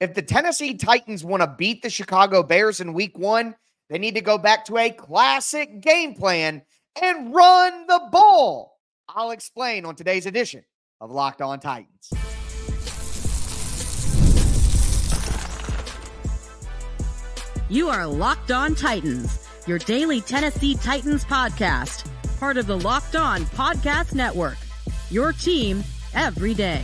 If the Tennessee Titans want to beat the Chicago Bears in week 1, they need to go back to a classic game plan and run the ball. I'll explain on today's edition of Locked On Titans. You are Locked On Titans, your daily Tennessee Titans podcast, part of the Locked On Podcast Network, your team every day.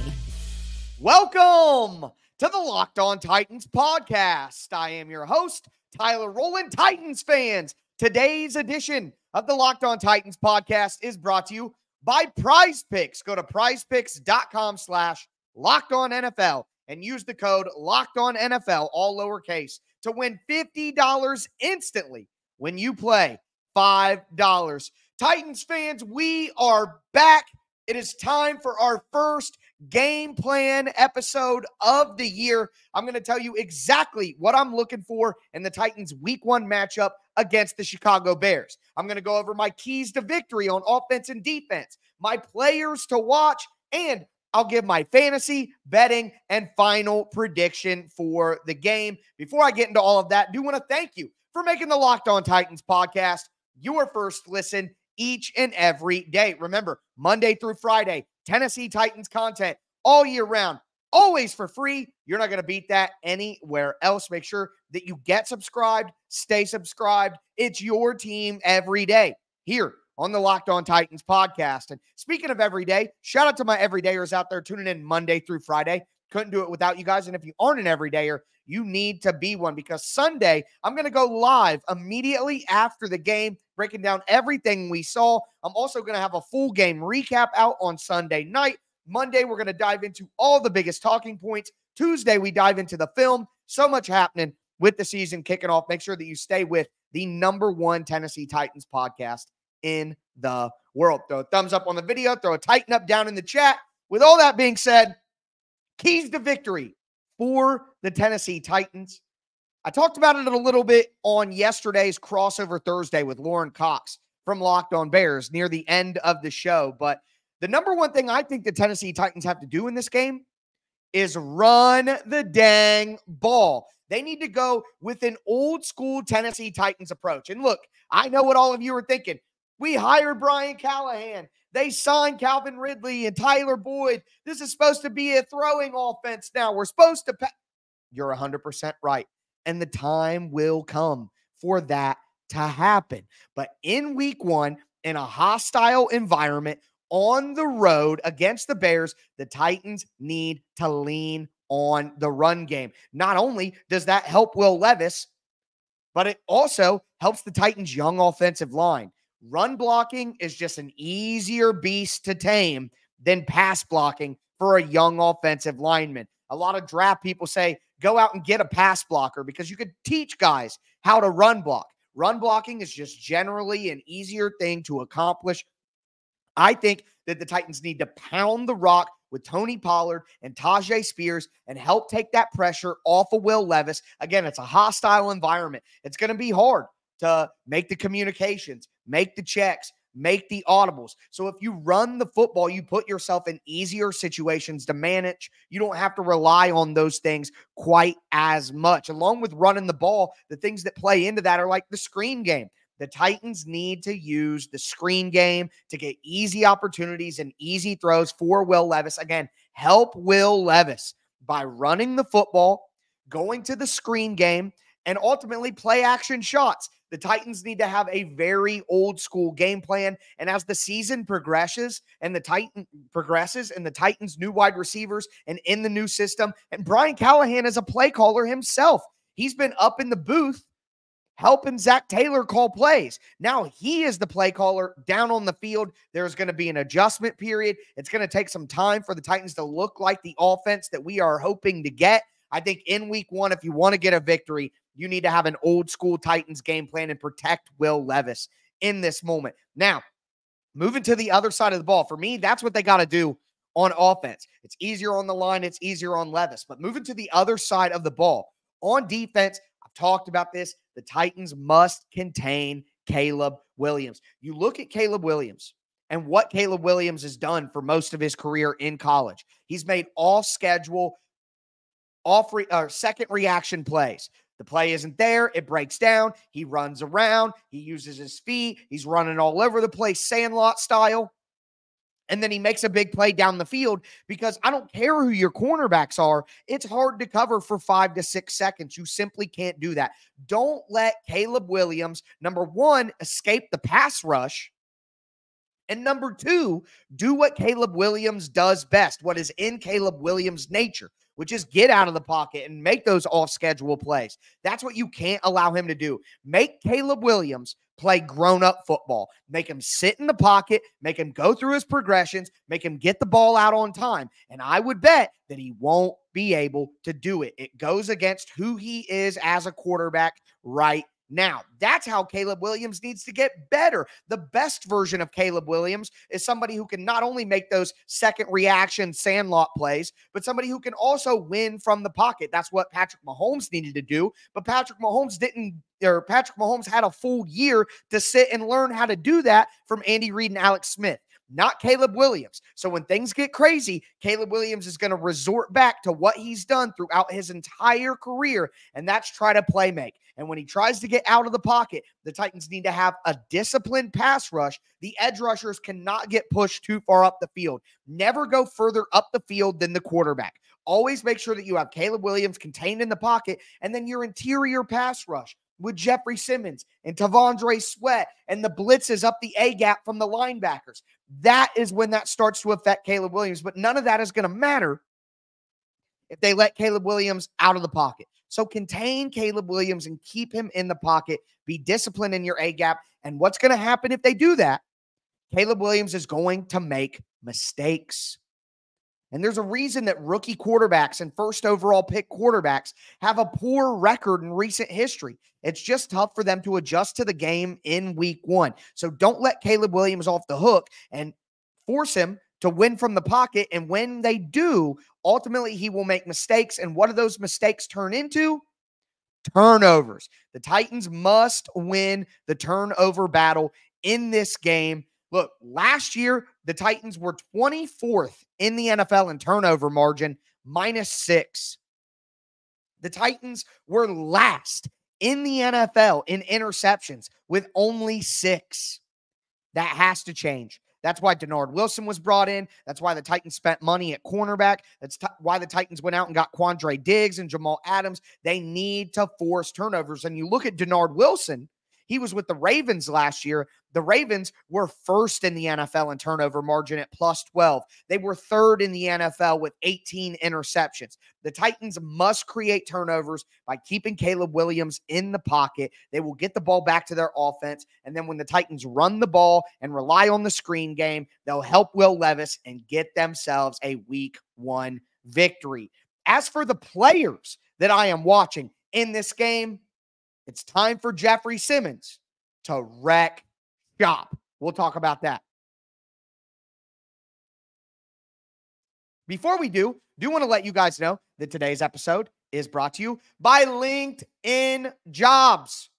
Welcome to the Locked On Titans podcast. I am your host, Tyler Rowland. Titans fans, today's edition of the Locked On Titans podcast is brought to you by PrizePicks. Go to prizepicks.com/LockedOnNFL and use the code LockedOnNFL, all lowercase, to win $50 instantly when you play $5. Titans fans, we are back. It is time for our first game plan episode of the year. I'm going to tell you exactly what I'm looking for in the Titans week 1 matchup against the Chicago Bears. I'm going to go over my keys to victory on offense and defense, my players to watch, and I'll give my fantasy, betting, and final prediction for the game. Before I get into all of that, I do want to thank you for making the Locked On Titans podcast your first listen each and every day. Remember, Monday through Friday, Tennessee Titans content all year round, always for free. You're not going to beat that anywhere else. Make sure that you get subscribed, stay subscribed. It's your team every day here on the Locked On Titans podcast. And speaking of every day, shout out to my everydayers out there tuning in Monday through Friday. Couldn't do it without you guys. And if you aren't an everydayer, you need to be one, because Sunday, I'm going to go live immediately after the game, breaking down everything we saw. I'm also going to have a full game recap out on Sunday night. Monday, we're going to dive into all the biggest talking points. Tuesday, we dive into the film. So much happening with the season kicking off. Make sure that you stay with the #1 Tennessee Titans podcast in the world. Throw a thumbs up on the video. Throw a Titan up down in the chat. With all that being said, keys to victory for the Tennessee Titans. I talked about it a little bit on yesterday's crossover Thursday with Lauren Cox from Locked On Bears near the end of the show. But the #1 thing I think the Tennessee Titans have to do in this game is run the dang ball. They need to go with an old school Tennessee Titans approach. And look, I know what all of you are thinking. We hired Brian Callahan. They signed Calvin Ridley and Tyler Boyd. This is supposed to be a throwing offense now. We're supposed to You're 100% right. And the time will come for that to happen. But in week 1, in a hostile environment on the road against the Bears, the Titans need to lean on the run game. Not only does that help Will Levis, but it also helps the Titans' young offensive line. Run blocking is just an easier beast to tame than pass blocking for a young offensive lineman. A lot of draft people say, go out and get a pass blocker, because you could teach guys how to run block. Run blocking is just generally an easier thing to accomplish. I think that the Titans need to pound the rock with Tony Pollard and Tajay Spears and help take that pressure off of Will Levis. Again, it's a hostile environment. It's going to be hard to make the communications, make the checks, make the audibles. So if you run the football, you put yourself in easier situations to manage. You don't have to rely on those things quite as much. Along with running the ball, the things that play into that are like the screen game. The Titans need to use the screen game to get easy opportunities and easy throws for Will Levis. Again, help Will Levis by running the football, going to the screen game, and ultimately play action shots. The Titans need to have a very old school game plan. And as the season progresses and the Titans new wide receivers and in the new system, and Brian Callahan is a play caller himself. He's been up in the booth helping Zach Taylor call plays. Now he is the play caller down on the field. There's going to be an adjustment period. It's going to take some time for the Titans to look like the offense that we are hoping to get. I think in week 1, if you want to get a victory, you need to have an old school Titans game plan and protect Will Levis in this moment. Now, moving to the other side of the ball, for me, that's what they got to do on offense. It's easier on the line. It's easier on Levis. But moving to the other side of the ball, on defense, I've talked about this. The Titans must contain Caleb Williams. You look at Caleb Williams and what Caleb Williams has done for most of his career in college. He's made all schedule second reaction plays. The play isn't there. It breaks down. He runs around. He uses his feet. He's running all over the place, Sandlot style. And then he makes a big play down the field because I don't care who your cornerbacks are. It's hard to cover for 5 to 6 seconds. You simply can't do that. Don't let Caleb Williams, number one, escape the pass rush. And number two, do what Caleb Williams does best, what is in Caleb Williams' nature, which is get out of the pocket and make those off-schedule plays. That's what you can't allow him to do. Make Caleb Williams play grown-up football. Make him sit in the pocket, make him go through his progressions, make him get the ball out on time. And I would bet that he won't be able to do it. It goes against who he is as a quarterback right now. That's how Caleb Williams needs to get better. The best version of Caleb Williams is somebody who can not only make those second reaction Sandlot plays, but somebody who can also win from the pocket. That's what Patrick Mahomes needed to do, but Patrick Mahomes had a full year to sit and learn how to do that from Andy Reid and Alex Smith, not Caleb Williams. So when things get crazy, Caleb Williams is going to resort back to what he's done throughout his entire career, and that's try to play make. And when he tries to get out of the pocket, the Titans need to have a disciplined pass rush. The edge rushers cannot get pushed too far up the field. Never go further up the field than the quarterback. Always make sure that you have Caleb Williams contained in the pocket, and then your interior pass rush with Jeffery Simmons and Tavondre Sweat and the blitzes up the A-gap from the linebackers. That is when that starts to affect Caleb Williams, but none of that is going to matter if they let Caleb Williams out of the pocket. So contain Caleb Williams and keep him in the pocket. Be disciplined in your A-gap. And what's going to happen if they do that? Caleb Williams is going to make mistakes. And there's a reason that rookie quarterbacks and first overall pick quarterbacks have a poor record in recent history. It's just tough for them to adjust to the game in week one. So don't let Caleb Williams off the hook and force him to win from the pocket. And when they do, ultimately he will make mistakes. And what do those mistakes turn into? Turnovers. The Titans must win the turnover battle in this game. Look, last year, the Titans were 24th in the NFL in turnover margin, -6. The Titans were last in the NFL in interceptions with only 6. That has to change. That's why Denard Wilson was brought in. That's why the Titans spent money at cornerback. That's why the Titans went out and got Quandre Diggs and Jamal Adams. They need to force turnovers. And you look at Denard Wilson, he was with the Ravens last year. The Ravens were first in the NFL in turnover margin at +12. They were third in the NFL with 18 interceptions. The Titans must create turnovers by keeping Caleb Williams in the pocket. They will get the ball back to their offense. And then when the Titans run the ball and rely on the screen game, they'll help Will Levis and get themselves a week 1 victory. As for the players that I am watching in this game, it's time for Jeffery Simmons to wreck shop. We'll talk about that. Before we do want to let you guys know that today's episode is brought to you by LinkedIn Jobs.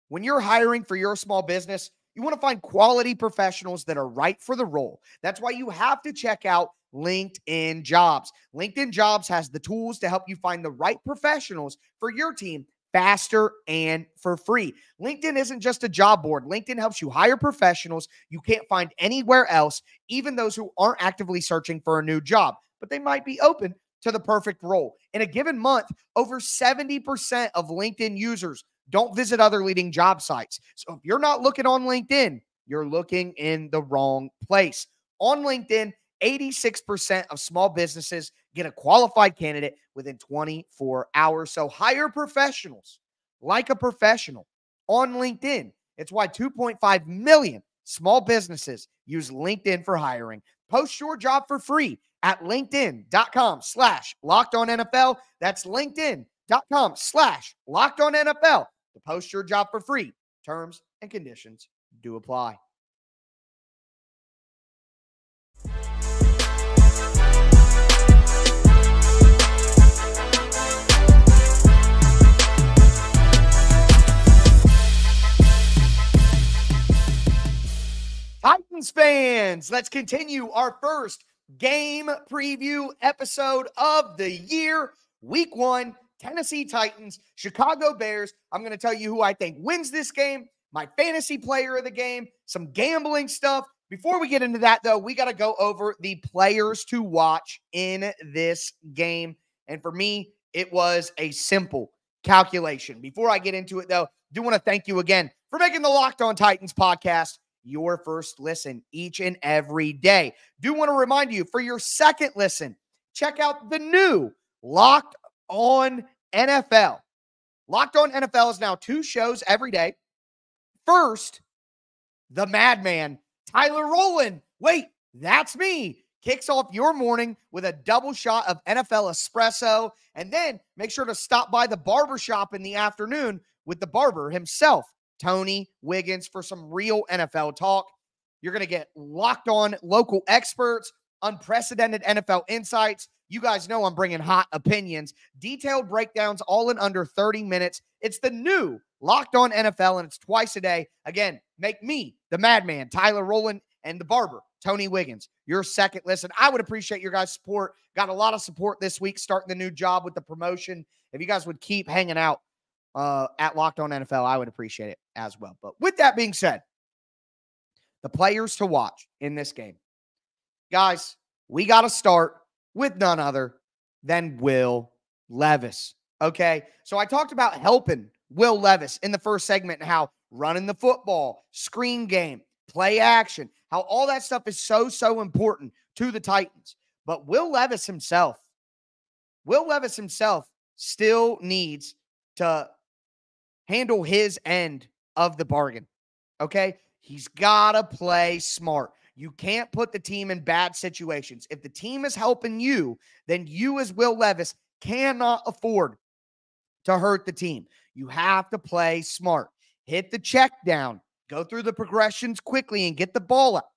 When you're hiring for your small business, you want to find quality professionals that are right for the role. That's why you have to check out LinkedIn Jobs. LinkedIn Jobs has the tools to help you find the right professionals for your team faster and for free. LinkedIn isn't just a job board. LinkedIn helps you hire professionals you can't find anywhere else, even those who aren't actively searching for a new job, but they might be open to the perfect role. In a given month, over 70% of LinkedIn users don't visit other leading job sites. So if you're not looking on LinkedIn, you're looking in the wrong place. On LinkedIn, 86% of small businesses get a qualified candidate within 24 hours. So hire professionals like a professional on LinkedIn. It's why 2.5 million small businesses use LinkedIn for hiring. Post your job for free at linkedin.com/LockedOnNFL. That's linkedin.com/LockedOnNFL to post your job for free. Terms and conditions do apply. Titans fans, let's continue our first game preview episode of the year. Week 1, Tennessee Titans, Chicago Bears. I'm going to tell you who I think wins this game, my fantasy player of the game, some gambling stuff. Before we get into that, though, we got to go over the players to watch in this game. And for me, it was a simple calculation. Before I get into it, though, I do want to thank you again for making the Locked On Titans podcast your first listen each and every day. Do want to remind you, for your second listen, check out the new Locked On NFL. Locked On NFL is now 2 shows every day. First, the madman, Tyler Rowland. Wait, that's me. Kicks off your morning with a double shot of NFL espresso. And then make sure to stop by the barbershop in the afternoon with the barber himself, Tony Wiggins, for some real NFL talk. You're going to get locked on local experts, unprecedented NFL insights. You guys know I'm bringing hot opinions, detailed breakdowns, all in under 30 minutes. It's the new Locked On NFL, and it's twice a day. Again, make me, the madman, Tyler Rowland, and the barber, Tony Wiggins, your second listen. I would appreciate your guys' support. Got a lot of support this week, starting the new job with the promotion. If you guys would keep hanging out at Locked On NFL, I would appreciate it as well. But with that being said, the players to watch in this game. Guys, we got to start with none other than Will Levis. Okay, so I talked about helping Will Levis in the first segment and how running the football, screen game, play action, how all that stuff is so important to the Titans. But Will Levis himself still needs to handle his end of the bargain. Okay, he's got to play smart. You can't put the team in bad situations. If the team is helping you, then you as Will Levis cannot afford to hurt the team. You have to play smart. Hit the check down. Go through the progressions quickly and get the ball up.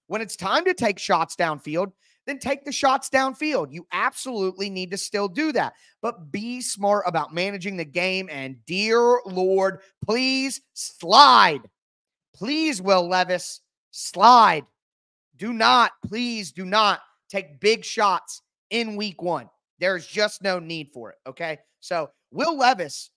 When it's time to take shots downfield, then take the shots downfield. You absolutely need to still do that. But be smart about managing the game. And dear Lord, please slide. Please, Will Levis, slide. Please do not take big shots in week 1. There's just no need for it, okay? So Will Levis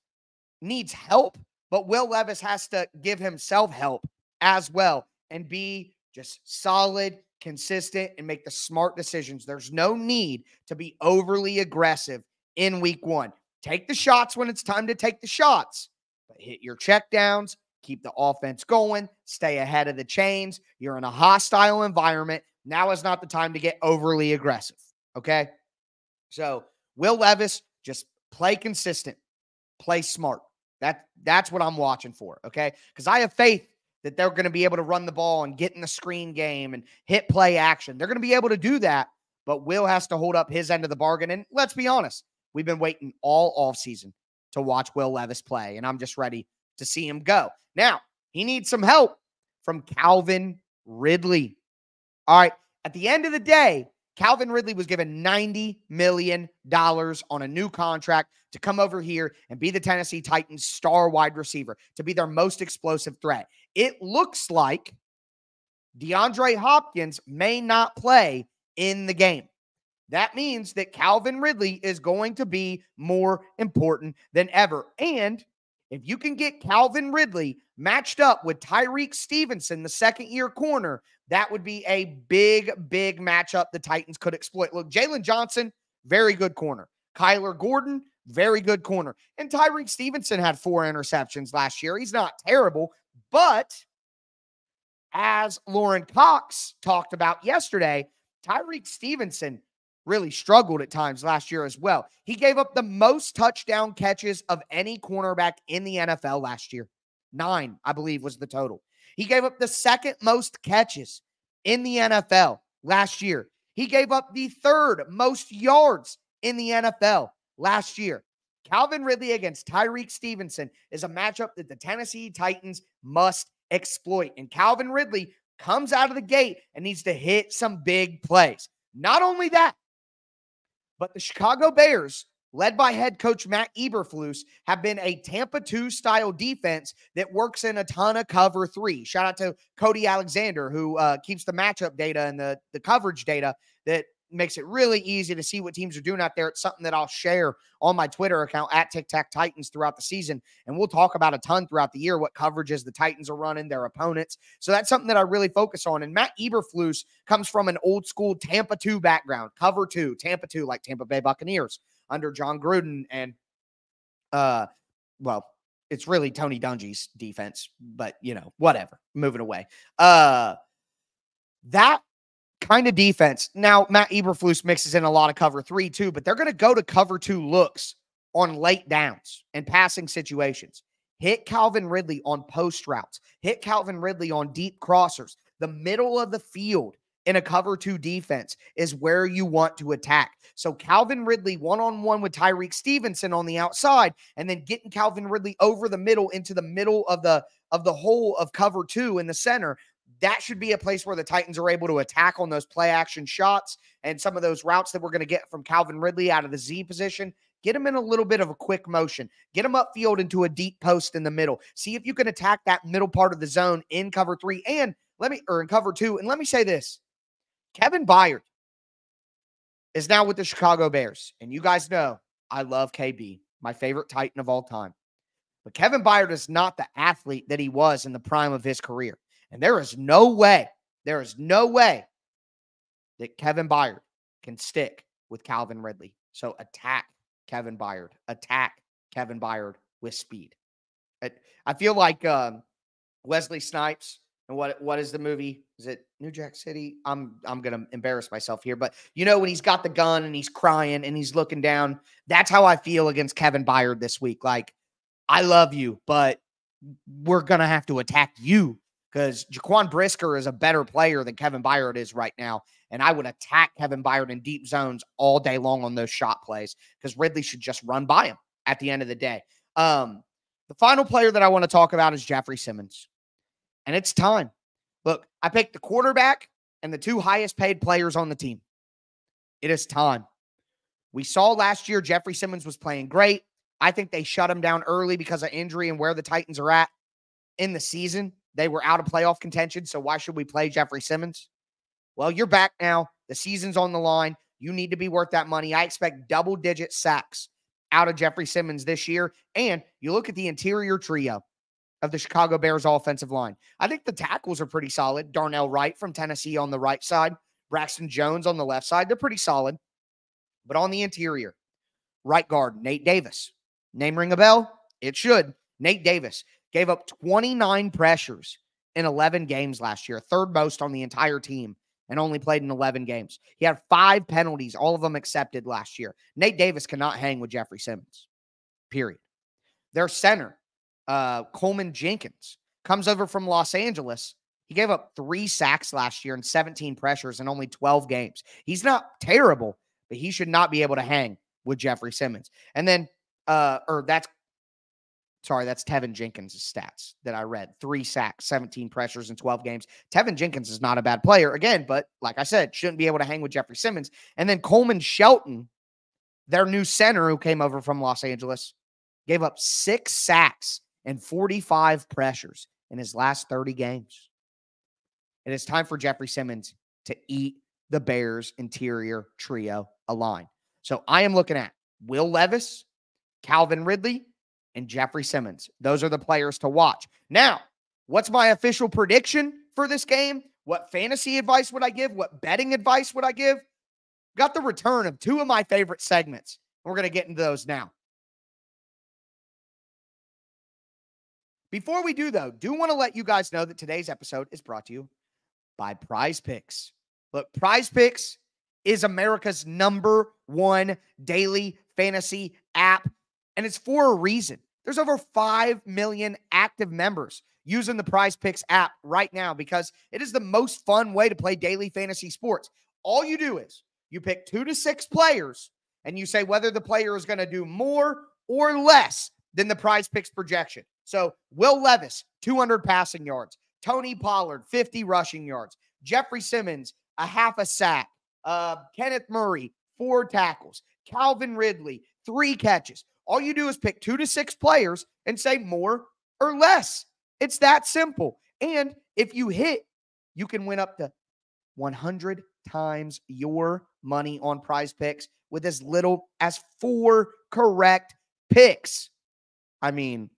needs help, but Will Levis has to give himself help as well and be just solid, consistent, and make the smart decisions. There's no need to be overly aggressive in week 1. Take the shots when it's time to take the shots, but hit your checkdowns. Keep the offense going. Stay ahead of the chains. You're in a hostile environment. Now is not the time to get overly aggressive, okay? So Will Levis, just play consistent. Play smart. That's what I'm watching for, okay? Because I have faith that they're going to be able to run the ball and get in the screen game and hit play action. They're going to be able to do that, but Will has to hold up his end of the bargain. And let's be honest, we've been waiting all offseason to watch Will Levis play, and I'm just ready to see him go. Now, he needs some help from Calvin Ridley. All right, at the end of the day, Calvin Ridley was given $90 million on a new contract to come over here and be the Tennessee Titans' star wide receiver, to be their most explosive threat. It looks like DeAndre Hopkins may not play in the game. That means that Calvin Ridley is going to be more important than ever. And if you can get Calvin Ridley matched up with Tyreek Stevenson, the second-year corner, that would be a big matchup the Titans could exploit. Look, Jalen Johnson, very good corner. Kyler Gordon, very good corner. And Tyreek Stevenson had 4 interceptions last year. He's not terrible, but as Lauren Cox talked about yesterday, Tyreek Stevenson really struggled at times last year as well. He gave up the most touchdown catches of any cornerback in the NFL last year. 9, I believe, was the total. He gave up the second most catches in the NFL last year. He gave up the 3rd most yards in the NFL last year. Calvin Ridley against Tyreek Stevenson is a matchup that the Tennessee Titans must exploit. And Calvin Ridley comes out of the gate and needs to hit some big plays. Not only that, but the Chicago Bears, led by head coach Matt Eberflus, have been a Tampa 2 style defense that works in a ton of cover 3. Shout out to Cody Alexander, who keeps the matchup data and the coverage data that makes it really easy to see what teams are doing out there. It's something that I'll share on my Twitter account at Tic Tac Titans throughout the season. And we'll talk about a ton throughout the year, what coverages the Titans are running, their opponents. So that's something that I really focus on. And Matt Eberflus comes from an old school Tampa 2 background, cover 2, Tampa 2, like Tampa Bay Buccaneers under John Gruden. And, well, it's really Tony Dungy's defense, but whatever, moving away. That kind of defense. Now, Matt Eberflus mixes in a lot of cover 3 too, but they're going to go to cover 2 looks on late downs and passing situations. Hit Calvin Ridley on post routes. Hit Calvin Ridley on deep crossers. The middle of the field in a cover 2 defense is where you want to attack. So Calvin Ridley one-on-one with Tyreek Stevenson on the outside, and then getting Calvin Ridley over the middle into the middle of the hole of cover 2 in the center. That should be a place where the Titans are able to attack on those play action shots and some of those routes that we're going to get from Calvin Ridley out of the Z position. Get him in a little bit of a quick motion. Get him upfield into a deep post in the middle. See if you can attack that middle part of the zone in cover 3 and in cover 2. And let me say this. Kevin Byard is now with the Chicago Bears. And you guys know I love KB, my favorite Titan of all time. But Kevin Byard is not the athlete that he was in the prime of his career. And there is no way that Kevin Byard can stick with Calvin Ridley. So attack Kevin Byard. Attack Kevin Byard with speed. I feel like Wesley Snipes. And what is the movie? Is it New Jack City? I'm going to embarrass myself here. But when he's got the gun and he's crying and he's looking down, that's how I feel against Kevin Byard this week. Like, I love you, but we're going to have to attack you because Jaquan Brisker is a better player than Kevin Byard is right now. And I would attack Kevin Byard in deep zones all day long on those shot plays because Ridley should just run by him at the end of the day. The final player that I want to talk about is Jeffery Simmons. And it's time. Look, I picked the quarterback and the 2 highest paid players on the team. It is time. We saw last year Jeffery Simmons was playing great. I think they shut him down early because of injury and where the Titans are at in the season. They were out of playoff contention, so why should we play Jeffery Simmons? Well, you're back now. The season's on the line. You need to be worth that money. I expect double-digit sacks out of Jeffery Simmons this year. And you look at the interior trio of the Chicago Bears offensive line. I think the tackles are pretty solid. Darnell Wright from Tennessee on the right side. Braxton Jones on the left side. They're pretty solid. But on the interior, right guard, Nate Davis. Name ring a bell? It should. Nate Davis gave up 29 pressures in 11 games last year, third most on the entire team, and only played in 11 games. He had 5 penalties, all of them accepted last year. Nate Davis cannot hang with Jeffery Simmons, period. Their center, Coleman Jenkins, comes over from Los Angeles. He gave up 3 sacks last year and 17 pressures in only 12 games. He's not terrible, but he should not be able to hang with Jeffery Simmons. And then, that's Tevin Jenkins' stats that I read. 3 sacks, 17 pressures in 12 games. Tevin Jenkins is not a bad player, again, but like I said, shouldn't be able to hang with Jeffery Simmons. And then Coleman Shelton, their new center who came over from Los Angeles, gave up 6 sacks and 45 pressures in his last 30 games. It is time for Jeffery Simmons to eat the Bears' interior trio aligned. So I am looking at Will Levis, Calvin Ridley, and Jeffery Simmons. Those are the players to watch. Now, what's my official prediction for this game? What fantasy advice would I give? What betting advice would I give? Got the return of 2 of my favorite segments. We're going to get into those now. Before we do, though, do want to let you guys know that today's episode is brought to you by PrizePicks. Look, PrizePicks is America's #1 daily fantasy app, and it's for a reason. There's over 5 million active members using the PrizePicks app right now because it is the most fun way to play daily fantasy sports. All you do is you pick 2 to 6 players, and you say whether the player is going to do more or less than the PrizePicks projection. So Will Levis, 200 passing yards. Tony Pollard, 50 rushing yards. Jeffery Simmons, a half a sack. Kenneth Murray, 4 tackles. Calvin Ridley, 3 catches. All you do is pick 2 to 6 players and say more or less. It's that simple. And if you hit, you can win up to 100 times your money on PrizePicks with as little as 4 correct picks. I mean,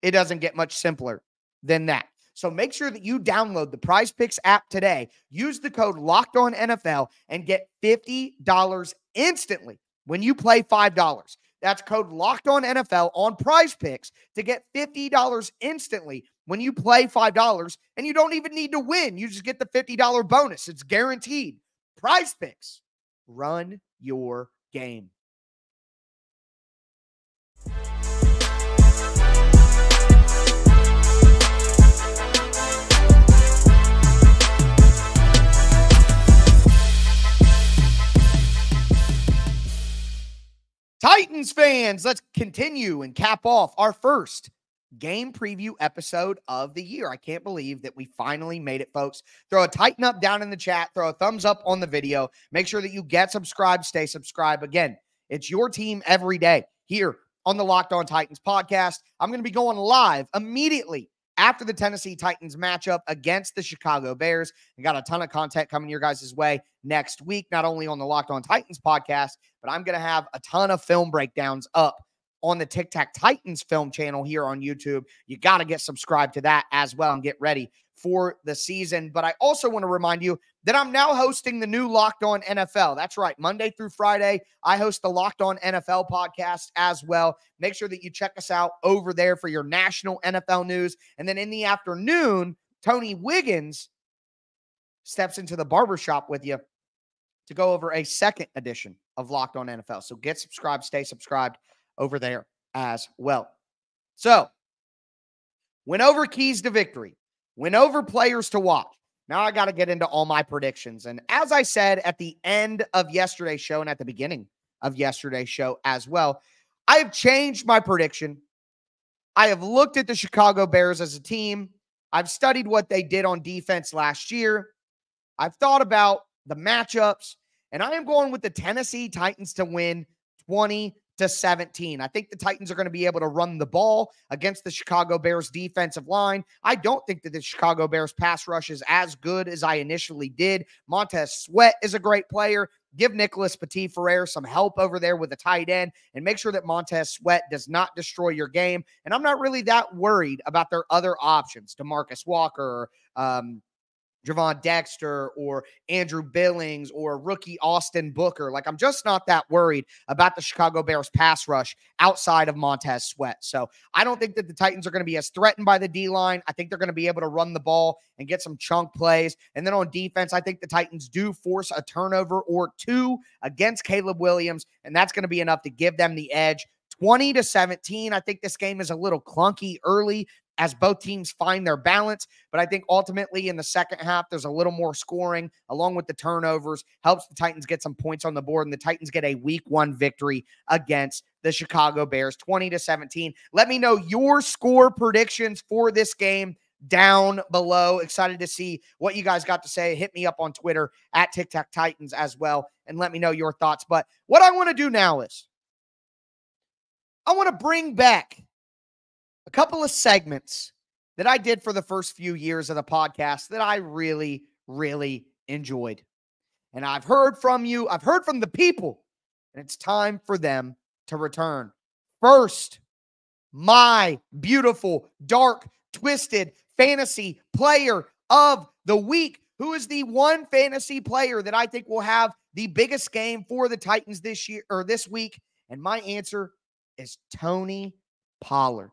it doesn't get much simpler than that. So make sure that you download the PrizePicks app today. Use the code LOCKEDONNFL and get $50 instantly when you play $5. That's code LOCKEDONNFL on PrizePicks to get $50 instantly when you play $5, and you don't even need to win. You just get the $50 bonus. It's guaranteed. PrizePicks. Run your game. Titans fans, let's continue and cap off our first game preview episode of the year. I can't believe that we finally made it, folks. Throw a Titan up down in the chat. Throw a thumbs up on the video. Make sure that you get subscribed, stay subscribed. Again, it's your team every day here on the Locked On Titans podcast. I'm going to be going live immediately after the Tennessee Titans matchup against the Chicago Bears. I got a ton of content coming your guys' way next week, not only on the Locked On Titans podcast, but I'm going to have a ton of film breakdowns up on the Tic Tac Titans film channel here on YouTube. You got to get subscribed to that as well and get ready for the season. But I also want to remind you that I'm now hosting the new Locked On NFL. That's right. Monday through Friday, I host the Locked On NFL podcast as well. Make sure that you check us out over there for your national NFL news. And then in the afternoon, Tony Wiggins steps into the barbershop with you to go over a second edition of Locked On NFL. So get subscribed, stay subscribed over there as well. So, went over keys to victory, went over players to watch. Now I got to get into all my predictions. And as I said at the end of yesterday's show and at the beginning of yesterday's show as well, I have changed my prediction. I have looked at the Chicago Bears as a team. I've studied what they did on defense last year. I've thought about the matchups, and I am going with the Tennessee Titans to win 20-17. I think the Titans are going to be able to run the ball against the Chicago Bears defensive line. I don't think that the Chicago Bears pass rush is as good as I initially did. Montez Sweat is a great player. Give Nicholas Petit-Frere some help over there with a tight end and make sure that Montez Sweat does not destroy your game. And I'm not really that worried about their other options, DeMarcus Walker, Javon Dexter, or Andrew Billings, or rookie Austin Booker. Like, I'm just not that worried about the Chicago Bears pass rush outside of Montez Sweat. So I don't think that the Titans are going to be as threatened by the D-line. I think they're going to be able to run the ball and get some chunk plays. And then on defense, I think the Titans do force a turnover or two against Caleb Williams, and that's going to be enough to give them the edge. 20-17. I think this game is a little clunky early as both teams find their balance. But I think ultimately in the second half, there's a little more scoring along with the turnovers, helps the Titans get some points on the board, and the Titans get a week 1 victory against the Chicago Bears, 20-17. Let me know your score predictions for this game down below. Excited to see what you guys got to say. Hit me up on Twitter at Tic Tac Titans as well, and let me know your thoughts. But what I want to do now is I want to bring back a couple of segments that I did for the first few years of the podcast that I really, really enjoyed. And I've heard from you. I've heard from the people. And it's time for them to return. First, my beautiful, dark, twisted fantasy player of the week. Who is the one fantasy player that I think will have the biggest game for the Titans this year or this week? And my answer is Tony Pollard.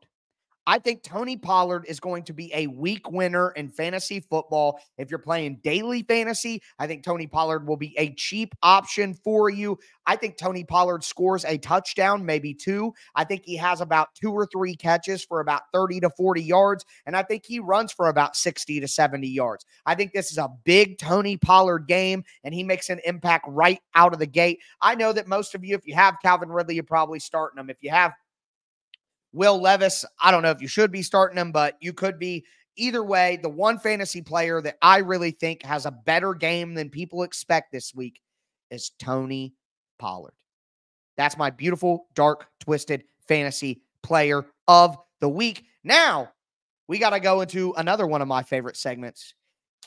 I think Tony Pollard is going to be a week winner in fantasy football. If you're playing daily fantasy, I think Tony Pollard will be a cheap option for you. I think Tony Pollard scores a touchdown, maybe 2. I think he has about 2 or 3 catches for about 30 to 40 yards, and I think he runs for about 60 to 70 yards. I think this is a big Tony Pollard game, and he makes an impact right out of the gate. I know that most of you, if you have Calvin Ridley, you're probably starting him. If you have Will Levis, I don't know if you should be starting him, but you could be. Either way, the one fantasy player that I really think has a better game than people expect this week is Tony Pollard. That's my beautiful, dark, twisted fantasy player of the week. Now, we got to go into another one of my favorite segments.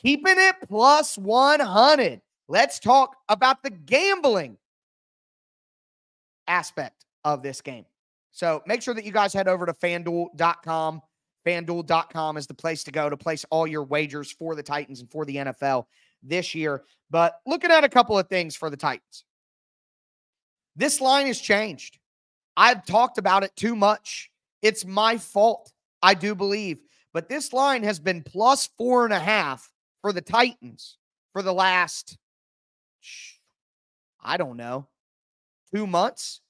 Keeping it plus 100. let's talk about the gambling aspect of this game. So make sure that you guys head over to FanDuel.com. FanDuel.com is the place to go to place all your wagers for the Titans and for the NFL this year. But looking at a couple of things for the Titans. This line has changed. I've talked about it too much. It's my fault, I do believe. But this line has been plus 4.5 for the Titans for the last, I don't know, 2 months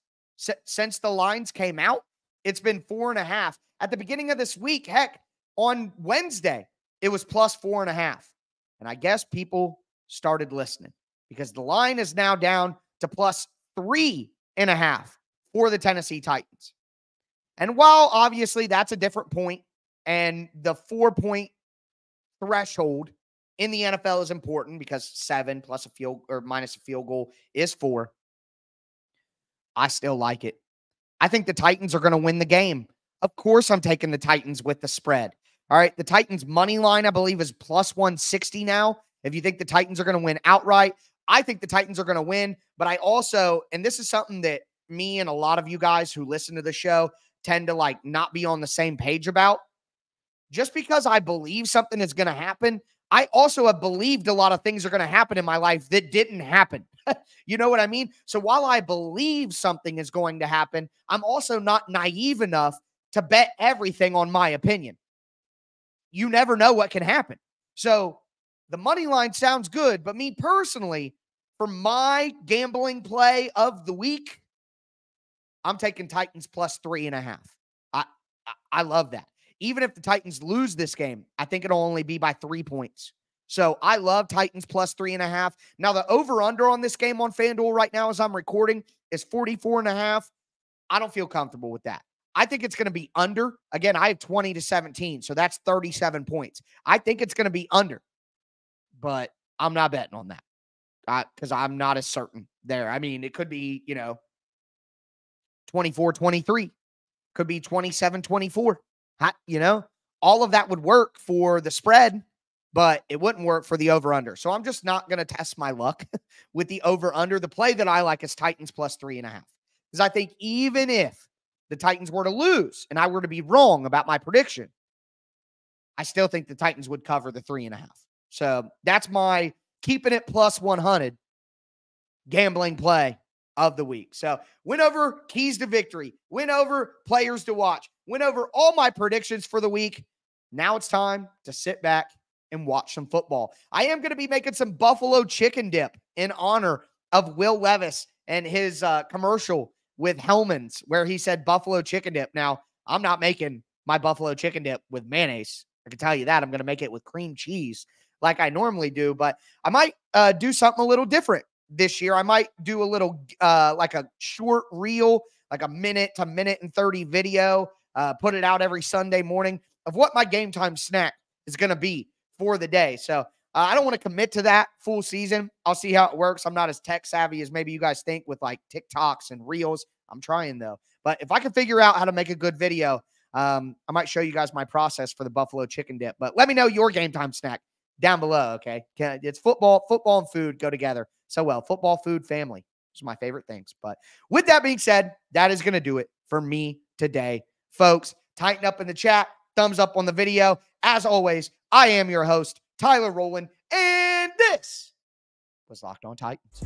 since the lines came out. It's been 4.5. At the beginning of this week, heck, on Wednesday, it was plus 4.5. And I guess people started listening because the line is now down to plus 3.5 for the Tennessee Titans. And while obviously that's a different point and the 4-point threshold in the NFL is important because 7 plus a field or minus a field goal is 4, I still like it. I think the Titans are going to win the game. Of course, I'm taking the Titans with the spread. All right, the Titans money line, I believe, is plus 160 now. If you think the Titans are going to win outright, I think the Titans are going to win. But I also, and this is something that me and a lot of you guys who listen to the show tend to like not be on the same page about. Just because I believe something is going to happen, I also have believed a lot of things are going to happen in my life that didn't happen. You know what I mean? So while I believe something is going to happen, I'm also not naive enough to bet everything on my opinion. You never know what can happen. So the money line sounds good, but me personally, for my gambling play of the week, I'm taking Titans plus 3.5. I love that. Even if the Titans lose this game, I think it'll only be by 3 points. So I love Titans plus 3.5. Now the over-under on this game on FanDuel right now as I'm recording is 44.5. I don't feel comfortable with that. I think it's going to be under. Again, I have 20-17, so that's 37 points. I think it's going to be under, but I'm not betting on that because I'm not as certain there. I mean, it could be, 24-23. Could be 27-24. All of that would work for the spread, but it wouldn't work for the over-under. So I'm just not going to test my luck with the over-under. The play that I like is Titans plus 3.5. Because I think even if the Titans were to lose and I were to be wrong about my prediction, I still think the Titans would cover the 3.5. So that's my keeping it plus 100 gambling play of the week. So went over keys to victory, went over players to watch, went over all my predictions for the week. Now it's time to sit back and watch some football. I am going to be making some buffalo chicken dip in honor of Will Levis and his commercial with Hellman's where he said buffalo chicken dip. Now, I'm not making my buffalo chicken dip with mayonnaise. I can tell you that. I'm going to make it with cream cheese like I normally do, but I might do something a little different this year. I might do a little like a short reel, like a minute to minute and 30 video, put it out every Sunday morning of what my game time snack is going to be for the day. So I don't want to commit to that full season. I'll see how it works. I'm not as tech savvy as maybe you guys think with like TikToks and reels. I'm trying though. But if I can figure out how to make a good video, I might show you guys my process for the buffalo chicken dip. But let me know your game time snack down below, okay? It's football and food go together so well. Football, food, family. Those are my favorite things. But with that being said, that is going to do it for me today. Folks, tighten up in the chat. Thumbs up on the video. As always, I am your host, Tyler Rowland, and this was Locked On Titans.